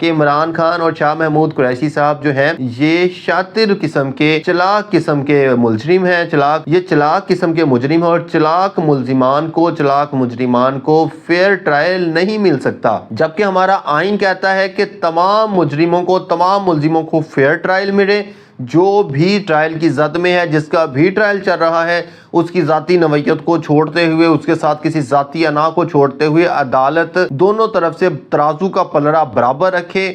کہ عمران خان اور شاہ محمود قریشی صاحب جو ہیں یہ شاطر قسم کے چلاک قسم کے ملزم ہیں، یہ چلاک قسم کے مجرم ہیں، اور چلاک مجرمان کو فیئر ٹرائل نہیں مل سکتا، جبکہ ہمارا آئین کہتا ہے کہ تمام ملزموں کو فیئر ٹرائل ملے۔ جو بھی ٹرائل کی زد میں ہے، جس کا بھی ٹرائل چل رہا ہے، اس کی ذاتی نوعیت کو چھوڑتے ہوئے، اس کے ساتھ کسی ذاتی انا کو چھوڑتے ہوئے عدالت دونوں طرف سے ترازو کا پلڑا برابر رکھے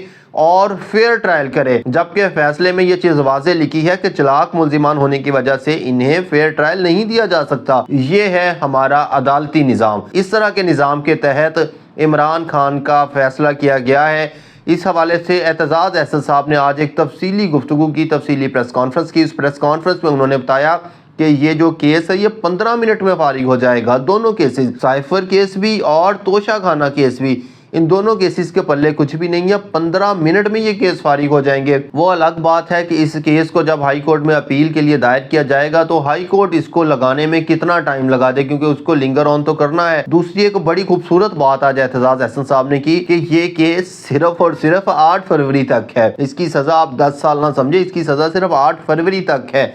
اور فیئر ٹرائل کرے، جبکہ فیصلے میں یہ چیز واضح لکھی ہے کہ چلاک ملزمان ہونے کی وجہ سے انہیں فیئر ٹرائل نہیں دیا جا سکتا۔ یہ ہے ہمارا عدالتی نظام۔ اس طرح کے نظام کے تحت عمران خان کا فیصلہ کیا گیا ہے۔ اس حوالے سے اعتزاز احسن صاحب نے آج ایک تفصیلی گفتگو کی، تفصیلی پریس کانفرنس کی۔ اس پریس کانفرنس میں انہوں نے بتایا کہ یہ جو کیس ہے یہ 15 منٹ میں فارغ ہو جائے گا۔ دونوں کیسز، سائفر کیس بھی اور توشہ خانہ کیس بھی، ان دونوں کیسز کے پلے کچھ بھی نہیں ہے، 15 منٹ میں یہ کیس فارغ ہو جائیں گے۔ وہ الگ بات ہے کہ اس کیس کو جب ہائی کورٹ میں اپیل کے لیے دائر کیا جائے گا تو ہائی کورٹ اس کو لگانے میں کتنا ٹائم لگا دے، کیونکہ اس کو لنگر آن تو کرنا ہے۔ دوسری ایک بڑی خوبصورت بات آج اعتزاز احسن صاحب نے کی کہ یہ کیس صرف اور صرف 8 فروری تک ہے۔ اس کی سزا آپ 10 سال نہ سمجھے، اس کی سزا صرف 8 فروری تک ہے۔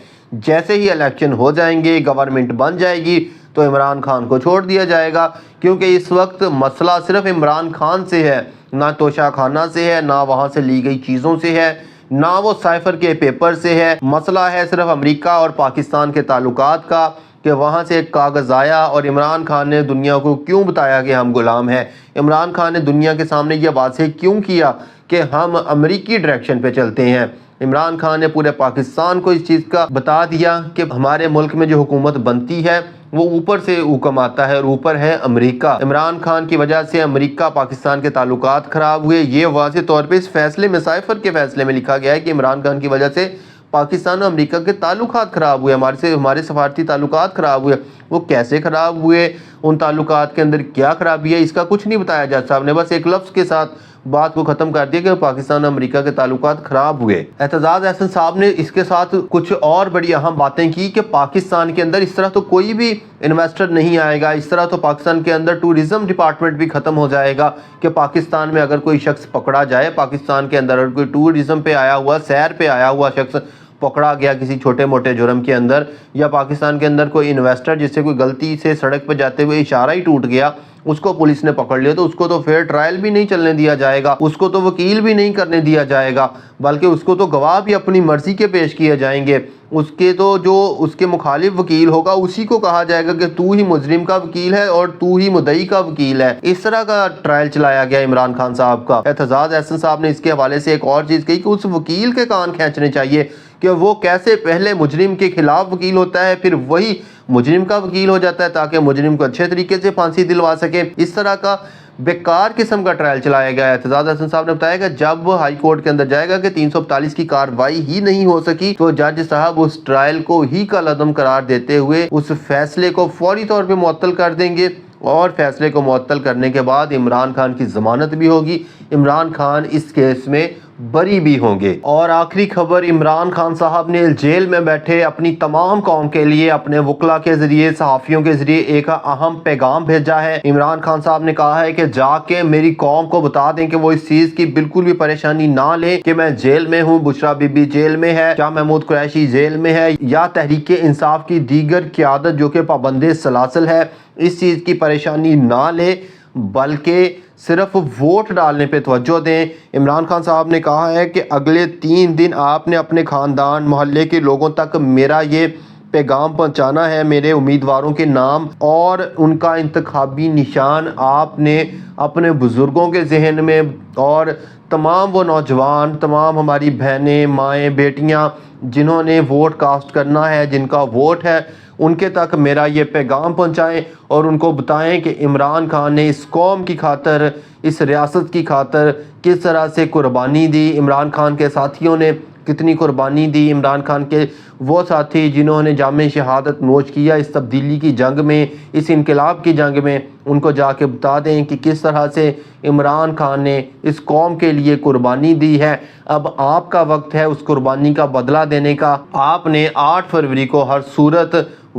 جیسے ہی الیکشن ہو جائیں گے، گورنمنٹ بن جائے گی تو عمران خان کو چھوڑ دیا جائے گا، کیونکہ اس وقت مسئلہ صرف عمران خان سے ہے، نہ توشہ خانہ سے ہے، نہ وہاں سے لی گئی چیزوں سے ہے، نہ وہ سائفر کے پیپر سے ہے۔ مسئلہ ہے صرف امریکہ اور پاکستان کے تعلقات کا، کہ وہاں سے ایک کاغذ آیا اور عمران خان نے دنیا کو کیوں بتایا کہ ہم غلام ہیں، عمران خان نے دنیا کے سامنے یہ واضح کیوں کیا کہ ہم امریکی ڈائریکشن پہ چلتے ہیں۔ عمران خان نے پورے پاکستان کو اس چیز کا بتا دیا کہ ہمارے ملک میں جو حکومت بنتی ہے وہ اوپر سے حکم آتا ہے، اور اوپر ہے امریکہ۔ عمران خان کی وجہ سے امریکہ پاکستان کے تعلقات خراب ہوئے۔ یہ واضح طور پہ اس فیصلے میں، سائفر کے فیصلے میں لکھا گیا ہے کہ عمران خان کی وجہ سے پاکستان اور امریکہ کے تعلقات خراب ہوئے، ہمارے سفارتی تعلقات خراب ہوئے۔ وہ کیسے خراب ہوئے، ان تعلقات کے اندر کیا خرابی ہے، اس کا کچھ نہیں بتایا جج صاحب نے، بس ایک لفظ کے ساتھ بات کو ختم کر دیا کہ پاکستان اور امریکہ کے تعلقات خراب ہوئے۔ اعتزاز احسن صاحب نے اس کے ساتھ کچھ اور بڑی اہم باتیں کی کہ پاکستان کے اندر اس طرح تو کوئی بھی انویسٹر نہیں آئے گا، اس طرح تو پاکستان کے اندر ٹورزم ڈپارٹمنٹ بھی ختم ہو جائے گا کہ پاکستان میں اگر کوئی شخص پکڑا جائے، پاکستان کے اندر اگر کوئی ٹورزم پہ آیا ہوا، سیر پہ آیا ہوا شخص پکڑا گیا کسی چھوٹے موٹے جرم کے اندر، یا پاکستان کے اندر کوئی انویسٹر جس سے کوئی غلطی سے سڑک پہ جاتے ہوئے اشارہ ہی ٹوٹ گیا، اس کو پولیس نے پکڑ لیا تو اس کو تو فیئر ٹرائل بھی نہیں چلنے دیا جائے گا، اس کو تو وکیل بھی نہیں کرنے دیا جائے گا، بلکہ اس کو تو گواہ بھی اپنی مرضی کے پیش کیے جائیں گے۔ اس کے تو جو اس کے مخالف وکیل ہوگا اسی کو کہا جائے گا کہ تو ہی مجرم کا وکیل ہے اور تو ہی مدعی کا وکیل ہے۔ اس طرح کا ٹرائل چلایا گیا عمران خان صاحب کا۔ اعتزاز احسن صاحب نے اس کے حوالے سے ایک اور چیز کہی کہ اس وکیل کے کان کھینچنے چاہیے کہ وہ کیسے پہلے مجرم کے خلاف وکیل ہوتا ہے، پھر وہی مجرم کا وکیل ہو جاتا ہے تاکہ مجرم کو اچھے طریقے سے پھانسی دلوا سکے۔ اس طرح کا بیکار قسم کا ٹرائل چلایا گیا ہے۔ اعتزاز احسن صاحب نے بتایا کہ جب وہ ہائی کورٹ کے اندر جائے گا کہ 342 کی کارروائی ہی نہیں ہو سکی تو جج صاحب اس ٹرائل کو ہی کالعدم قرار دیتے ہوئے اس فیصلے کو فوری طور پہ معطل کر دیں گے، اور فیصلے کو معطل کرنے کے بعد عمران خان کی ضمانت بھی ہوگی، عمران خان اس کیس میں بری بھی ہوں گے۔ اور آخری خبر، عمران خان صاحب نے جیل میں بیٹھے اپنی تمام قوم کے لیے اپنے وکلاء کے ذریعے، صحافیوں کے ذریعے ایک اہم پیغام بھیجا ہے۔ عمران خان صاحب نے کہا ہے کہ جا کے میری قوم کو بتا دیں کہ وہ اس چیز کی بالکل بھی پریشانی نہ لیں کہ میں جیل میں ہوں، بشرا بی بی جیل میں ہے، شاہ محمود قریشی جیل میں ہے، یا تحریک انصاف کی دیگر قیادت جو کہ پابند سلاسل ہے، اس چیز کی پریشانی نہ لے، بلکہ صرف ووٹ ڈالنے پہ توجہ دیں۔ عمران خان صاحب نے کہا ہے کہ اگلے 3 دن آپ نے اپنے خاندان، محلے کے لوگوں تک میرا یہ پیغام پہنچانا ہے، میرے امیدواروں کے نام اور ان کا انتخابی نشان آپ نے اپنے بزرگوں کے ذہن میں، اور تمام وہ نوجوان، تمام ہماری بہنیں، مائیں، بیٹیاں جنہوں نے ووٹ کاسٹ کرنا ہے، جن کا ووٹ ہے، ان کے تک میرا یہ پیغام پہنچائیں اور ان کو بتائیں کہ عمران خان نے اس قوم کی خاطر، اس ریاست کی خاطر کس طرح سے قربانی دی، عمران خان کے ساتھیوں نے کتنی قربانی دی، عمران خان کے وہ ساتھی جنہوں نے جام شہادت نوش کیا اس تبدیلی کی جنگ میں، اس انقلاب کی جنگ میں، ان کو جا کے بتا دیں کہ کس طرح سے عمران خان نے اس قوم کے لیے قربانی دی ہے۔ اب آپ کا وقت ہے اس قربانی کا بدلہ دینے کا۔ آپ نے 8 فروری کو ہر صورت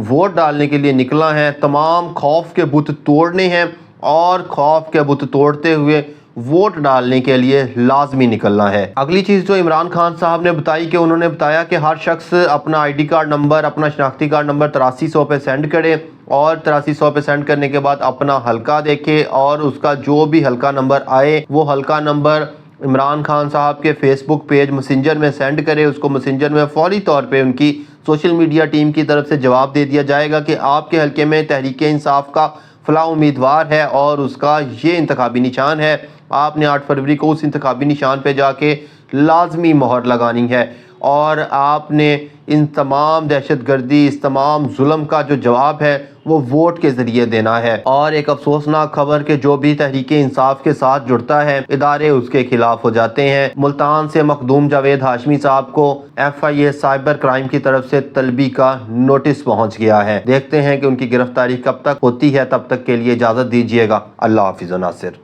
ووٹ ڈالنے کے لیے نکلا ہے، تمام خوف کے بت توڑنے ہیں، اور خوف کے بت توڑتے ہوئے ووٹ ڈالنے کے لیے لازمی نکلنا ہے۔ اگلی چیز جو عمران خان صاحب نے بتائی کہ انہوں نے بتایا کہ ہر شخص اپنا آئی ڈی کارڈ نمبر، اپنا شناختی کارڈ نمبر 8300 پہ سینڈ کرے، اور 8300 پہ سینڈ کرنے کے بعد اپنا حلقہ دیکھے، اور اس کا جو بھی حلقہ نمبر آئے وہ حلقہ نمبر عمران خان صاحب کے فیس بک پیج مسنجر میں سینڈ کرے۔ اس کو مسنجر میں فوری طور پہ ان کی سوشل میڈیا ٹیم کی طرف سے جواب دے دیا جائے گا کہ آپ کے حلقے میں تحریک انصاف کا فلاں امیدوار ہے اور اس کا یہ انتخابی نشان ہے۔ آپ نے 8 فروری کو اس انتخابی نشان پہ جا کے لازمی مہر لگانی ہے، اور آپ نے ان تمام دہشت گردی، اس تمام ظلم کا جو جواب ہے وہ ووٹ کے ذریعے دینا ہے۔ اور ایک افسوسناک خبر کہ جو بھی تحریک انصاف کے ساتھ جڑتا ہے ادارے اس کے خلاف ہو جاتے ہیں۔ ملتان سے مخدوم جاوید ہاشمی صاحب کو FIA سائبر کرائم کی طرف سے طلبی کا نوٹس پہنچ گیا ہے۔ دیکھتے ہیں کہ ان کی گرفتاری کب تک ہوتی ہے، تب تک کے لیے اجازت دیجیے گا۔ اللہ حافظ و ناصر۔